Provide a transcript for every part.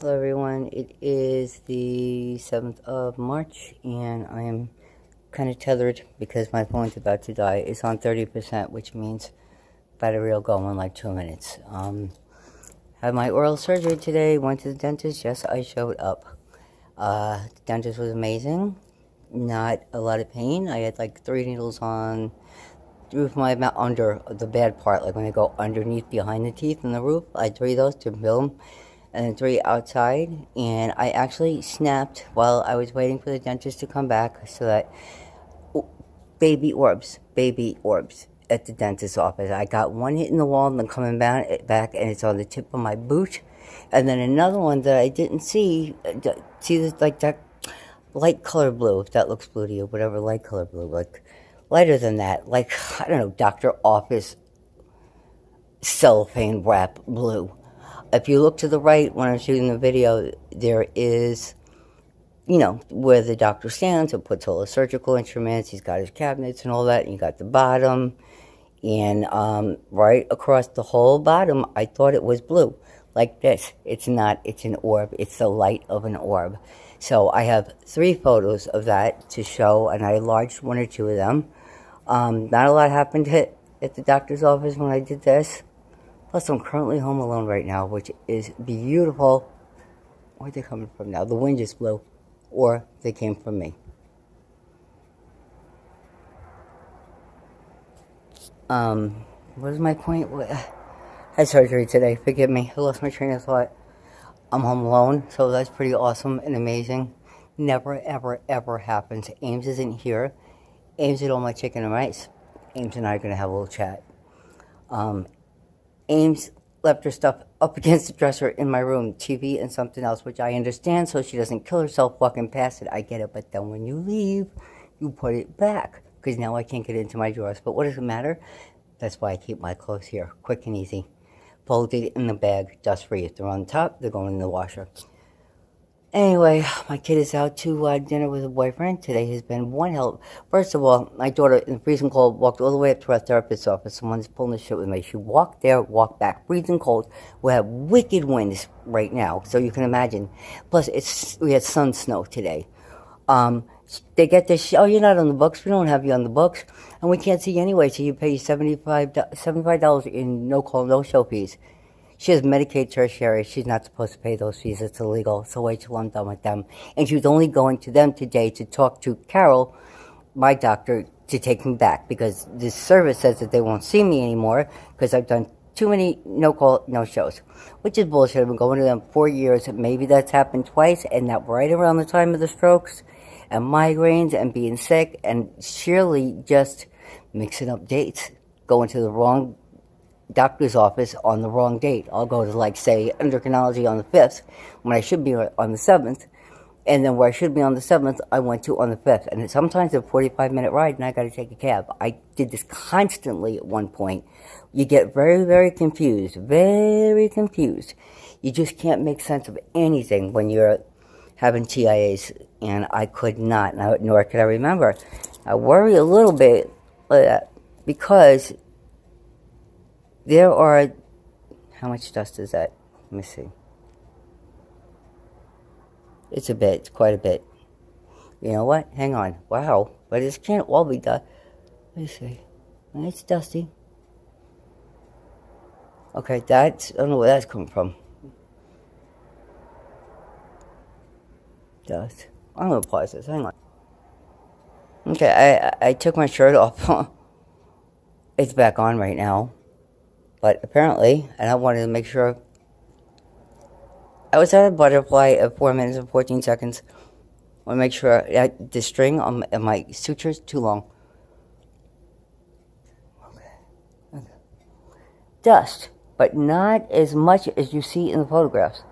Hello everyone, it is the 7th of March and I am kind of tethered because my phone's about to die. It's on 30%, which means battery will go in like 2 minutes. Had my oral surgery today, went to the dentist. Yes, I showed up. The dentist was amazing, not a lot of pain. I had like 3 needles on the roof of my mouth, under the bad part, like when they go underneath behind the teeth in the roof. I had 3 of those to fill them, and then 3 outside, and I actually snapped while I was waiting for the dentist to come back, so that baby orbs at the dentist's office. I got one hitting the wall and then coming back, and it's on the tip of my boot, and then another one that I didn't see this, like that light color blue, if that looks blue to you, whatever light color blue, like lighter than that, like, I don't know, doctor office cellophane wrap blue. If you look to the right when I'm shooting the video, there is, where the doctor stands and puts all the surgical instruments. He's got his cabinets and all that, and you got the bottom. And right across the whole bottom, I thought it was blue, like this. It's not, it's an orb. It's the light of an orb. So I have 3 photos of that to show, and I enlarged 1 or 2 of them. Not a lot happened at the doctor's office when I did this. Plus, I'm currently home alone right now, which is beautiful. Where are they coming from now? The wind just blew. Or they came from me. What is my point? I had surgery today. Forgive me. I lost my train of thought. I'm home alone, so that's pretty awesome and amazing. Never, ever, ever happens. Ames isn't here. Ames ate all my chicken and rice. Ames and I are going to have a little chat. Ames left her stuff up against the dresser in my room, TV and something else, which I understand, so she doesn't kill herself walking past it. I get it, but then when you leave, you put it back, because now I can't get into my drawers. But what does it matter? That's why I keep my clothes here, quick and easy. Folded in the bag, dust-free. If they're on top, they're going in the washer. Anyway, my kid is out to dinner with a boyfriend. Today has been one hell. First of all, my daughter, in the freezing cold, walked all the way up to our therapist's office. Someone's pulling the shit with me. She walked there, walked back, freezing cold. We have wicked winds right now, so you can imagine. Plus, we had sun snow today. They get this, oh, you're not on the books. We don't have you on the books. And we can't see you anyway, so you pay $75 in no-call, no-show fees. She has Medicaid tertiary. She's not supposed to pay those fees. It's illegal. So wait till I'm done with them. And she was only going to them today to talk to Carol, my doctor, to take me back, because this service says that they won't see me anymore because I've done too many no-call, no-shows, which is bullshit. I've been going to them 4 years. Maybe that's happened twice, and that right around the time of the strokes and migraines and being sick, and surely just mixing up dates, going to the wrong doctor's office on the wrong date. I'll go to, like, say, endocrinology on the 5th when I should be on the 7th, and then where I should be on the 7th, I went to on the 5th. And sometimes it's a 45-minute ride, and I got to take a cab. I did this constantly at one point. You get very, very confused. Very confused. You just can't make sense of anything when you're having TIAs, and I could not, nor could I remember. I worry a little bit because there are, how much dust is that? Let me see. It's a bit, it's quite a bit. You know what? Hang on. Wow. But this can't all be dust. Let me see. It's dusty. Okay, I don't know where that's coming from. Dust. I'm going to pause this. Hang on. Okay, I took my shirt off. It's back on right now. But apparently, and I wanted to make sure, I was at a butterfly at 4 minutes and 14 seconds. I want to make sure the string on my suture is too long. Okay. Dust, but not as much as you see in the photographs.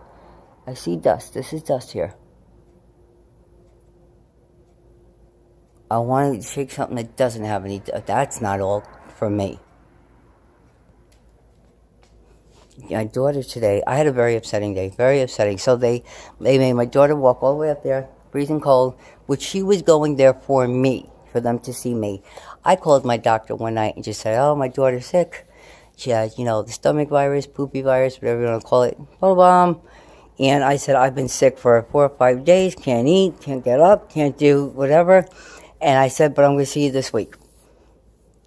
I see dust. This is dust here. I wanted to shake something that doesn't have any dust. That's not all for me. My daughter today, I had a very upsetting day, very upsetting. So they made my daughter walk all the way up there, freezing cold, which she was going there for me, for them to see me. I called my doctor one night and just said, oh, my daughter's sick. She has, the stomach virus, poopy virus, whatever you want to call it, photobomb. And I said, I've been sick for 4 or 5 days, can't eat, can't get up, can't do whatever. And I said, but I'm going to see you this week.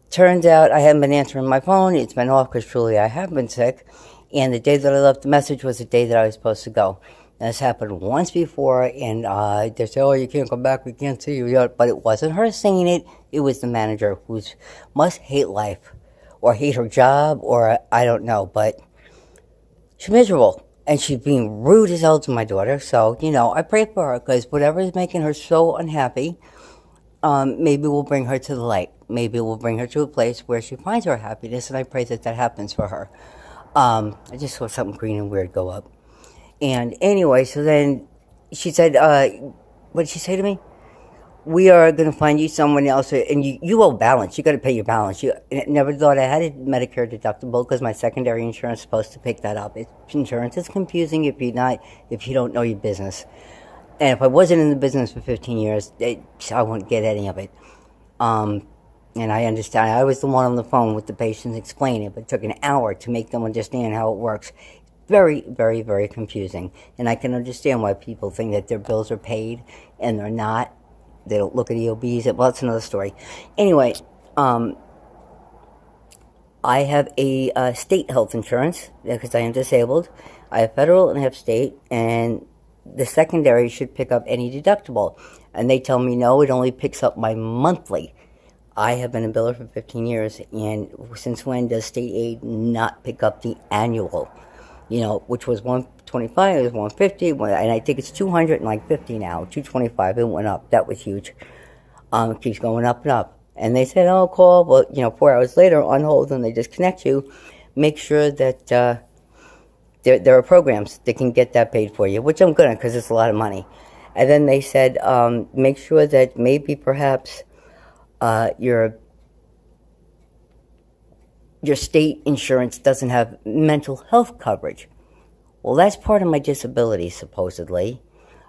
Turns out I haven't been answering my phone. It's been off because truly I have been sick. And the day that I left the message was the day that I was supposed to go. And this happened once before, and they said, oh, you can't come back, we can't see you yet. But it wasn't her saying it. It was the manager who must hate life or hate her job, or I don't know. But she's miserable. And she's being rude as hell to my daughter. So, I pray for her because whatever is making her so unhappy, maybe we'll bring her to the light. Maybe we'll bring her to a place where she finds her happiness, and I pray that happens for her. I just saw something green and weird go up. And anyway, so then she said, what did she say to me? We are going to find you someone else, and you owe balance. You got to pay your balance. Never thought I had a Medicare deductible because my secondary insurance is supposed to pick that up. Insurance is confusing if you don't know your business. And if I wasn't in the business for 15 years, I wouldn't get any of it. And I understand. I was the one on the phone with the patients explaining it, but it took an hour to make them understand how it works. Very, very, very confusing. And I can understand why people think that their bills are paid and they're not. They don't look at EOBs. Well, that's another story. Anyway, I have a state health insurance because I am disabled. I have federal and I have state, and the secondary should pick up any deductible. And they tell me, no, it only picks up my monthly. I have been a biller for 15 years, and since when does state aid not pick up the annual? Which was 125, it was 150, and I think it's 250 now, 225, it went up. That was huge. It keeps going up and up. And they said, oh, call, well, 4 hours later, on hold, and they disconnect you. Make sure that there are programs that can get that paid for you, which I'm gonna, because it's a lot of money. And then they said, make sure that maybe perhaps your state insurance doesn't have mental health coverage. Well, that's part of my disability, supposedly.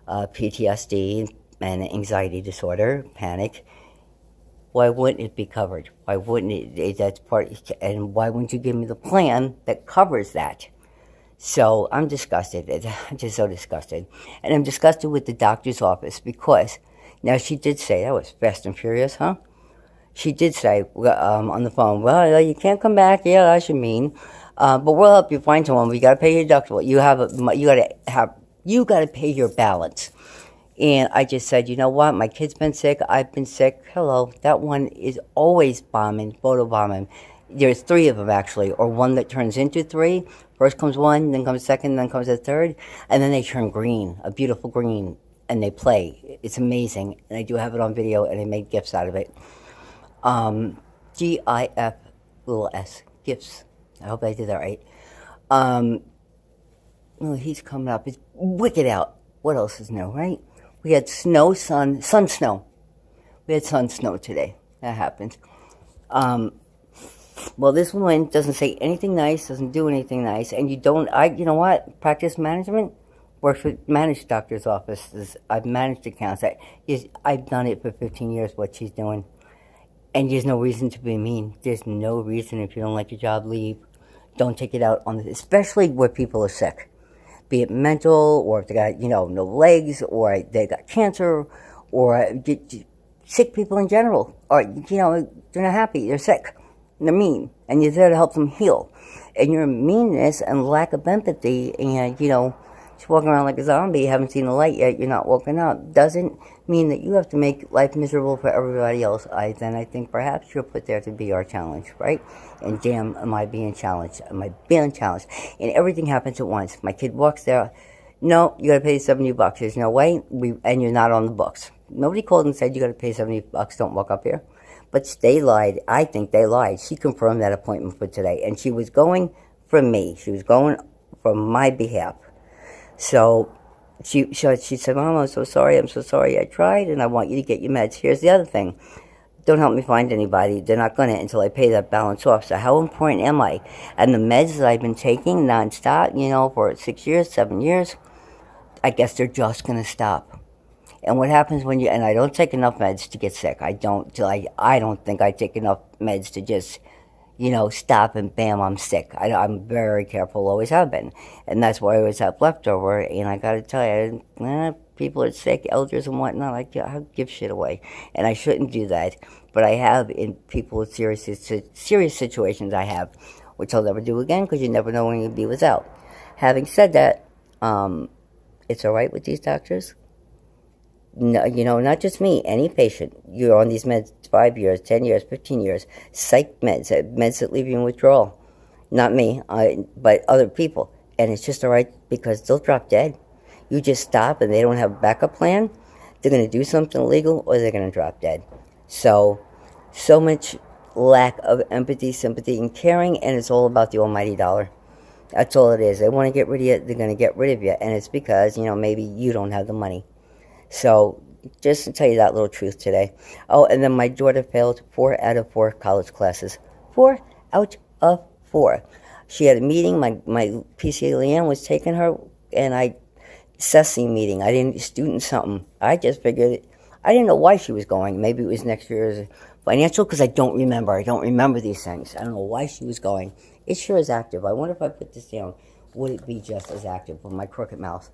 PTSD and anxiety disorder, panic. Why wouldn't it be covered? Why wouldn't it? That's part, and why wouldn't you give me the plan that covers that? So I'm disgusted. I'm just so disgusted. And I'm disgusted with the doctor's office because, now she did say, that was fast and furious, huh? She did say on the phone, well, you can't come back. Yeah, that's what you mean. But we'll help you find someone. We got to pay your deductible. You got to pay your balance. And I just said, you know what? My kid's been sick. I've been sick. Hello. That one is always bombing, photo bombing. There's 3 of them actually, or one that turns into 3. First comes one, then comes second, then comes a third, and then they turn green, a beautiful green, and they play. It's amazing. And I do have it on video, and I made GIFs out of it. GIFs, gifts. I hope I did that right. Well, he's coming up. It's wicked out. What else is new, right? We had snow, sun snow. We had sun snow today. That happened. Well, this one doesn't say anything nice, doesn't do anything nice, and you know what? Practice management works with managed doctors' offices. I've managed accounts. I've done it for 15 years, what she's doing. And there's no reason to be mean. There's no reason. If you don't like your job, leave. Don't take it out on especially where people are sick. Be it mental, or if they got, no legs, or they got cancer, or sick people in general. Or, they're not happy, they're sick, and they're mean. And you're there to help them heal. And your meanness and lack of empathy and, just walking around like a zombie, haven't seen the light yet, you're not woken up, doesn't mean that you have to make life miserable for everybody else. Then I think perhaps you're put there to be our challenge, right? And damn, am I being challenged? Am I being challenged? And everything happens at once. My kid walks there. No, you got to pay $70. There's no way. And you're not on the books. Nobody called and said you got to pay $70. Don't walk up here. But they lied. I think they lied. She confirmed that appointment for today, and she was going for me. She was going for my behalf. So she said, Mom, I'm so sorry. I tried, and I want you to get your meds. Here's the other thing. Don't help me find anybody. They're not going to until I pay that balance off. So how important am I? And the meds that I've been taking nonstop, for 6 years, 7 years, I guess they're just going to stop. And what happens when and I don't take enough meds to get sick. I don't think I take enough meds to just, stop and bam, I'm sick. I'm very careful, always have been. And that's why I always have leftover. And I got to tell you, people are sick, elders and whatnot, I give shit away. And I shouldn't do that. But I have in people with serious situations, which I'll never do again because you never know when you'll be without. Having said that, it's all right with these doctors. No, not just me, any patient. You're on these meds 5 years, 10 years, 15 years, psych meds, meds that leave you in withdrawal. Not me, but other people. And it's just all right because they'll drop dead. You just stop and they don't have a backup plan. They're going to do something illegal or they're going to drop dead. So much lack of empathy, sympathy, and caring, and it's all about the almighty dollar. That's all it is. They want to get rid of you, they're going to get rid of you. And it's because, maybe you don't have the money. So, just to tell you that little truth today. Oh, and then my daughter failed 4 out of 4 college classes. 4 out of 4. She had a meeting. My PCA Leanne was taking her, and assessing meeting. I didn't student something. I just figured I didn't know why she was going. Maybe it was next year's financial because I don't remember. I don't remember these things. I don't know why she was going. It sure is active. I wonder if I put this down, would it be just as active with my crooked mouth?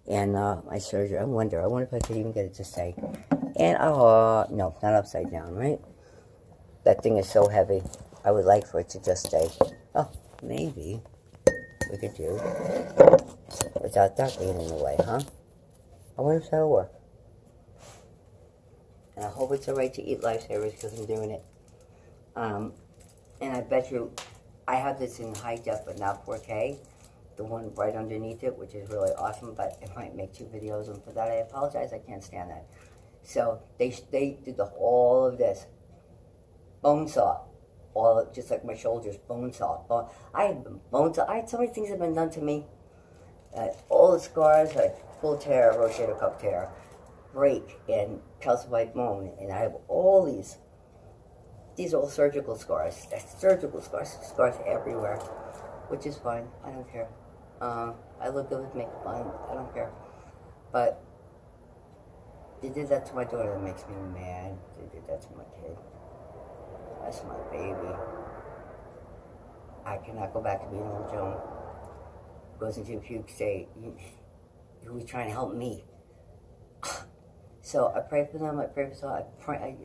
And my surgery, I wonder if I could even get it to stay. And, no, not upside down, right? That thing is so heavy, I would like for it to just stay. Oh, maybe we could do without that being in the way, huh? I wonder if that'll work. And I hope it's all right to eat Lifesavers because I'm doing it. And I bet you, I have this in high def, but not 4K. The one right underneath it, which is really awesome, but it might make 2 videos, and for that I apologize, I can't stand that. So they did all of this. Bone saw. Just like my shoulders, bone saw. I had bone saw. I had so many things that have been done to me. All the scars, like full tear, rotator cuff tear, break, and calcified bone, and I have all these. These are all surgical scars. Surgical scars everywhere, which is fine. I don't care. I look good with makeup on. I don't care. But they did that to my daughter. That makes me mad. They did that to my kid. That's my baby. I cannot go back to being little Joan. Goes into a puke state. Who was trying to help me? So I pray for them. I pray for them. I pray.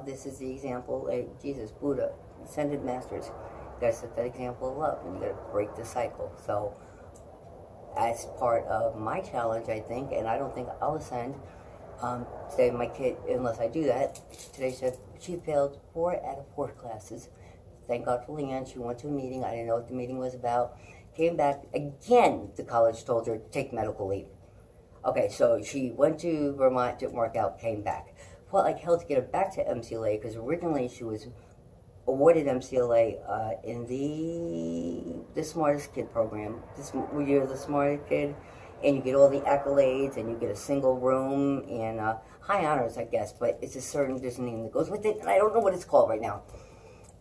This is the example. Jesus, Buddha, ascended masters. You gotta set that example of love, and you gotta break the cycle. So, as part of my challenge, I think, and I don't think I'll ascend. Today, my kid, unless I do that, today said she failed 4 out of 4 classes. Thank God for Leanne. She went to a meeting. I didn't know what the meeting was about. Came back again. The college told her to take medical leave. Okay, so she went to Vermont, didn't work out, came back. Fought like hell to get her back to MCLA because originally she was awarded MCLA in the Smartest Kid program. You're the smartest kid, and you get all the accolades, and you get a single room, and high honors, I guess, but it's there's a name that goes with it, and I don't know what it's called right now.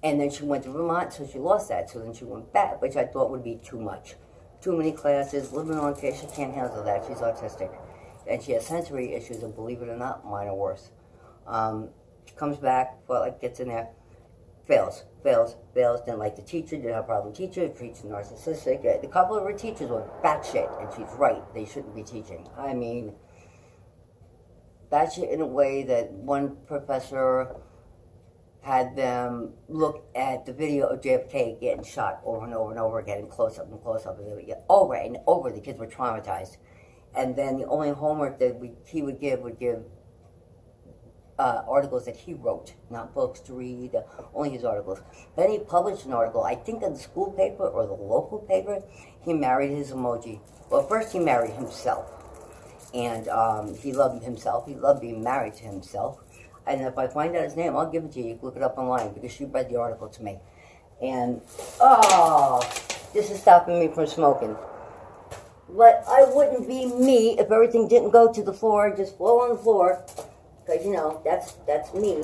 And then she went to Vermont, so she lost that, so then she went back, which I thought would be too much. Too many classes, living on campus, she can't handle that, she's autistic. And she has sensory issues, and believe it or not, mine are worse. She comes back, gets in there, fails, didn't like the teacher, didn't have a problem with the teacher, teacher's narcissistic. A couple of her teachers were batshit, and she's right, they shouldn't be teaching. I mean, batshit in a way that one professor had them look at the video of JFK getting shot over and over and over, getting close up and close up, and they would get over and over. The kids were traumatized. And then the only homework that he would give articles that he wrote, not books to read, only his articles. Then he published an article, I think in the school paper or the local paper. He married his emoji. Well, first he married himself. And he loved himself. He loved being married to himself. And if I find out his name, I'll give it to you. You can look it up online because she read the article to me. And, this is stopping me from smoking. But I wouldn't be me if everything didn't go to the floor, just flow on the floor. Because, that's me.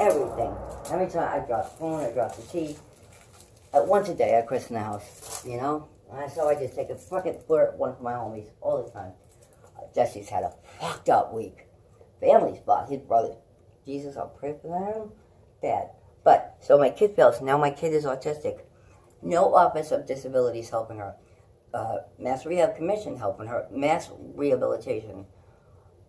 Everything. Every time I drop the phone, I drop the tea. Once a day, I christen the house, So I just take a fucking flirt, one of my homies, all the time. Jesse's had a fucked up week. Family's fucked. His brother, Jesus, I'll pray for them. Bad. But, so my kid fails. Now my kid is autistic. No Office of Disabilities helping her. Mass Rehab Commission helping her. Mass rehabilitation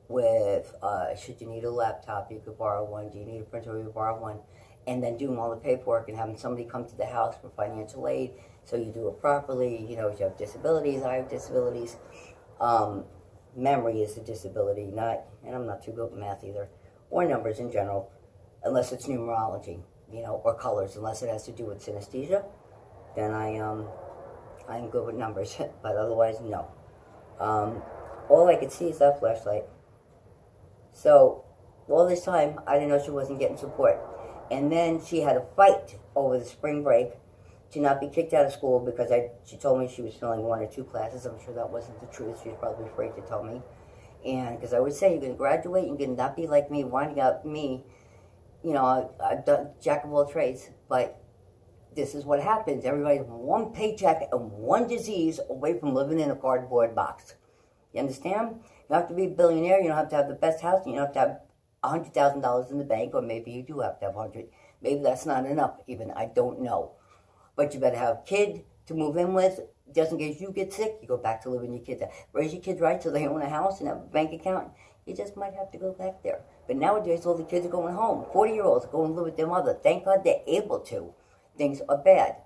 with, should you need a laptop, you could borrow one. Do you need a printer, you could borrow one. And then doing all the paperwork and having somebody come to the house for financial aid so you do it properly. You know, if you have disabilities, I have disabilities. Memory is a disability, not, and I'm not too good with math either, or numbers in general, unless it's numerology, you know, or colors, unless it has to do with synesthesia, then I'm good with numbers, but otherwise, no. All I could see is that flashlight. So, all this time, I didn't know she wasn't getting support. And then she had a fight over the spring break to not be kicked out of school because she told me she was failing 1 or 2 classes. I'm sure that wasn't the truth. She was probably afraid to tell me. And because I would say, you're going to graduate, you're going to not be like me, winding up me. You know, I've done jack of all trades, but this is what happens. Everybody's one paycheck and one disease away from living in a cardboard box. You understand? You don't have to be a billionaire. You don't have to have the best house. You don't have to have $100,000 in the bank, or maybe you do have to have 100. Maybe that's not enough even. I don't know. But you better have a kid to move in with. Just in case you get sick, you go back to living your kids. Raise your kids right so they own a house and have a bank account. You just might have to go back there. But nowadays, all the kids are going home. 40-year-olds go and live with their mother. Thank God they're able to. Things are bad.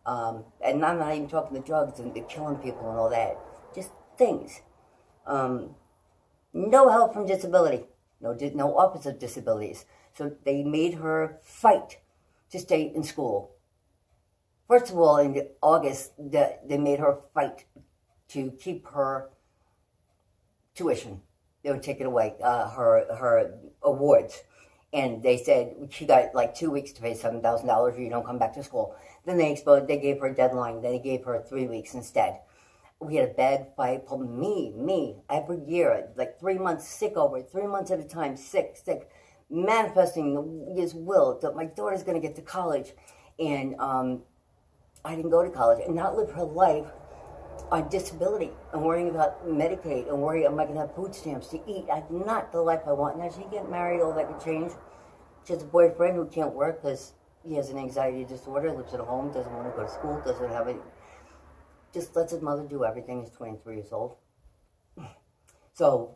And I'm not even talking the drugs and the killing people and all that. Just things. No help from disability. No Office of Disabilities. So they made her fight to stay in school. First of all, in August, they made her fight to keep her tuition. They would take it away, her awards. And they said she got like 2 weeks to pay $7,000 or you don't come back to school. Then they gave her a deadline. Then they gave her 3 weeks instead. We had a bad fight. Me, every year, like 3 months sick over it, 3 months at a time, sick, manifesting his will that my daughter's going to get to college. And I didn't go to college and not live her life on disability and worrying about Medicaid and worrying, am I going to have food stamps to eat? That's not the life I want. Now, she get married, all that could change. She has a boyfriend who can't work because he has an anxiety disorder, lives at home, doesn't want to go to school, doesn't have it. Just lets his mother do everything. He's 23 years old. So,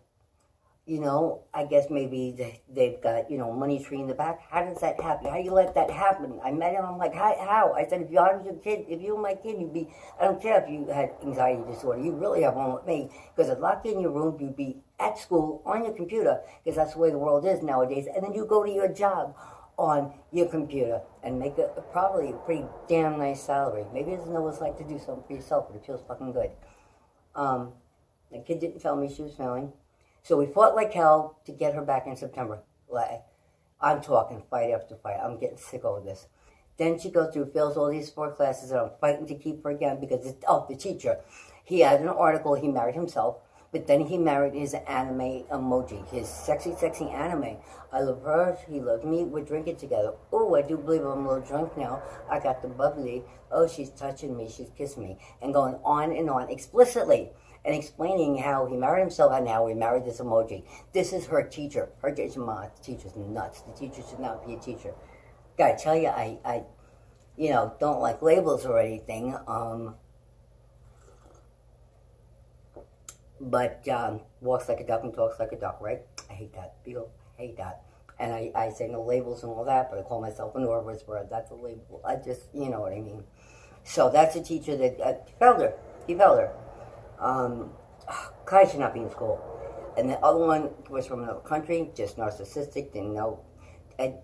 you know, I guess maybe they've got, you know, money tree in the back. How does that happen? How do you let that happen? I met him. I'm like, how? I said, if I was your kid, if you were my kid, you'd be, I don't care if you had anxiety disorder. You really have one with me. Because I'd lock you in your room, you'd be at school on your computer, because that's the way the world is nowadays. And then you go to your job on your computer and make probably a pretty damn nice salary. Maybe it doesn't know what it's like to do something for yourself, but it feels fucking good. The kid didn't tell me she was failing. So we fought like hell to get her back in September. I'm talking fight after fight. I'm getting sick over this. Then she goes through, fails all these 4 classes, and I'm fighting to keep her again because, the teacher. He had an article, he married himself, but then he married his anime emoji, his sexy anime. I love her, he loves me, we're drinking together. Oh, I do believe I'm a little drunk now. I got the bubbly. Oh, she's touching me, she's kissing me. And going on and on explicitly. And explaining how he married himself and how he married this emoji. This is her teacher. Her teacher's nuts. The teacher should not be a teacher. Gotta tell you, I don't like labels or anything. But walks like a duck and talks like a duck, right? I hate that. People hate that. And I say no labels and all that, but I call myself an orb whisperer. That's a label. I just, you know what I mean. So that's a teacher that failed her. He failed her. Kai should not be in school. And the other one was from another country, just narcissistic, didn't know. And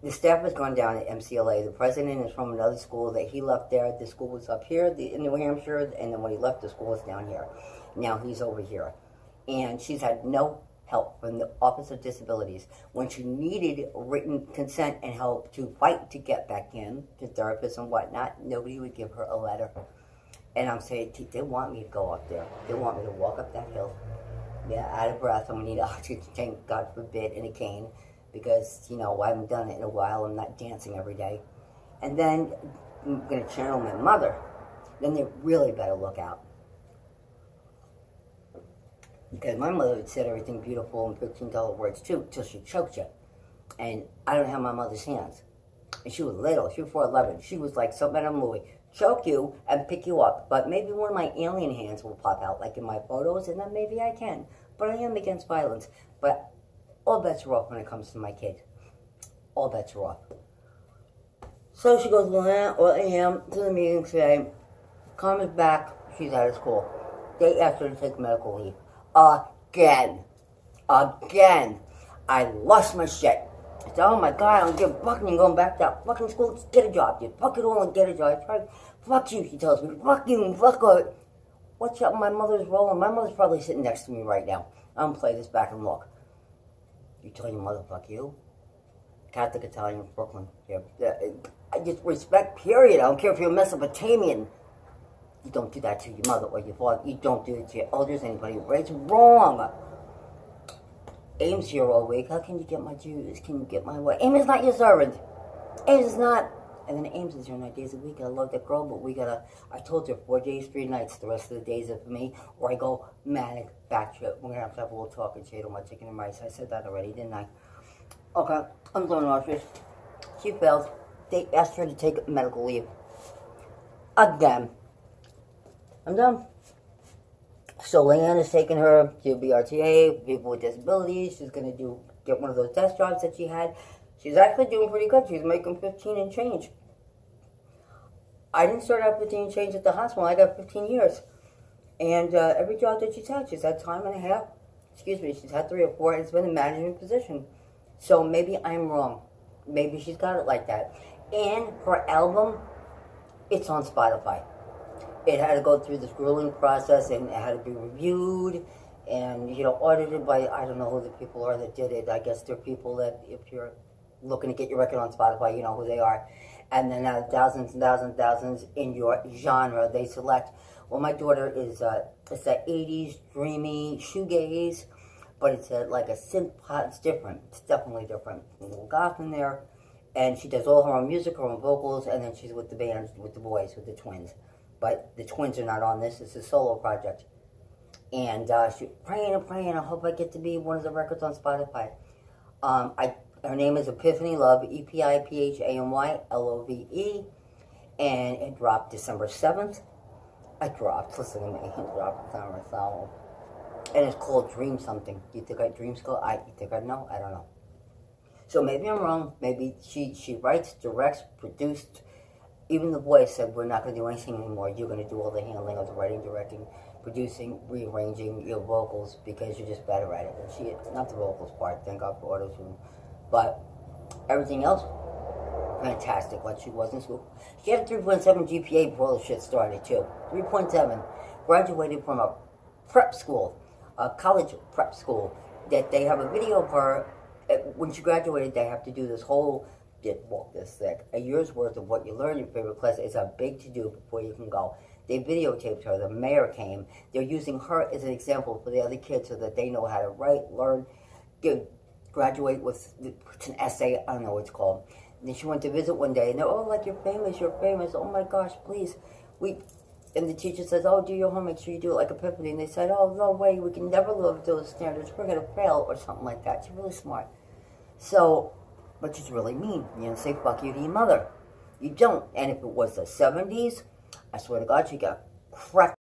the staff has gone down at MCLA. The president is from another school that he left there. The school was up here in New Hampshire, and then when he left, the school was down here. Now he's over here. And she's had no help from the Office of Disabilities. When she needed written consent and help to fight to get back in, to therapists and whatnot, nobody would give her a letter. And I'm saying, they want me to go up there. They want me to walk up that hill. Yeah, out of breath. I'm going to need oxygen tank, God forbid, and a cane. Because, I haven't done it in a while. I'm not dancing every day. And then I'm going to channel my mother. Then they really better look out. Because my mother said everything beautiful and $15 words too, till she choked you. And I don't have my mother's hands. And she was little. She was 4'11". She was like something out of a movie. Choke you and pick you up. But maybe one of my alien hands will pop out, like in my photos, and then maybe I can. But I am against violence. But all bets are off when it comes to my kid. All bets are off. So she goes, well, I am to the meeting today. Comes back. She's out of school. They asked her to take medical leave. Again. I lost my shit. I said, oh my God, I'm getting fucking going back to that fucking school. Just get a job, dude. Fuck it all and get a job. I tried. Fuck you, she tells me. Fuck you, fuck her. What's up? My mother's rolling. My mother's probably sitting next to me right now. I'm gonna play this back and look. You tell your mother, fuck you? Catholic Italian, Brooklyn. Yeah. I just respect, period. I don't care if you're Mesopotamian. You don't do that to your mother or your father. You don't do it to your elders, anybody. It's wrong. Ames here all week. How can you get my Jews? Can you get my what? Ames is not your servant. Ames is not. And then Ames is here 9 days a week. I love that girl, but we gotta. I told her 4 days, 3 nights. The rest of the days are for me, or I go manic batshit. We're gonna have to have a little talk and shit on my chicken and rice. I said that already, didn't I? Okay, I'm doing nauseous. She failed. They asked her to take medical leave. Again. I'm done. So Leanne is taking her to BRTA, people with disabilities. She's going to get one of those desk jobs that she had. She's actually doing pretty good. She's making 15 and change. I didn't start out 15 and change at the hospital. I got 15 years. And every job that she's had time and a half. Excuse me, she's had 3 or 4, and it's been a management position. So maybe I'm wrong. Maybe she's got it like that. And her album, it's on Spotify. It had to go through this grueling process, and it had to be reviewed and, audited by, I don't know who the people are that did it. I guess they're people that, if you're looking to get your record on Spotify, you know who they are. And then out of thousands and thousands and thousands in your genre, they select. Well, my daughter is, it's that 80s dreamy shoegaze, but it's like a synth pop. It's different. It's definitely different. A little goth in there. And she does all her own music, her own vocals, and then she's with the band, with the boys, with the twins. But the twins are not on this. It's a solo project. And she's praying and praying. I hope I get to be one of the records on Spotify. Her name is Epiphany Love, Epiphany Love. And it dropped December 7th. Listen to me, it dropped December 7th. And it's called Dream Something. Do you think I dream school? You think I know? I don't know. So maybe I'm wrong. Maybe she writes, directs, produced. Even the boys said, we're not going to do anything anymore. You're going to do all the handling of the writing, directing, producing, rearranging your vocals because you're just better at it. And not the vocals part, thank God for auto-tune. But everything else, fantastic, like she was in school. She had a 3.7 GPA before the shit started, too. 3.7. Graduated from a prep school, a college prep school, that they have a video of her. When she graduated, they have to do this whole, walk this thick, a year's worth of what you learn in your favorite class. It's a big to-do before you can go. They videotaped her. The mayor came. They're using her as an example for the other kids so that they know how to write, learn, graduate with an essay. I don't know what it's called. And then she went to visit one day, and they're, oh, like, you're famous. Oh, my gosh, please. And the teacher says, oh, do your homework, make sure you do it like Epiphany. And they said, oh, no way, we can never live up to those standards. We're going to fail, or something like that. She's really smart. So, but she's really mean. You don't say fuck you to your mother. You don't. And if it was the 70s, I swear to God, she got cracked.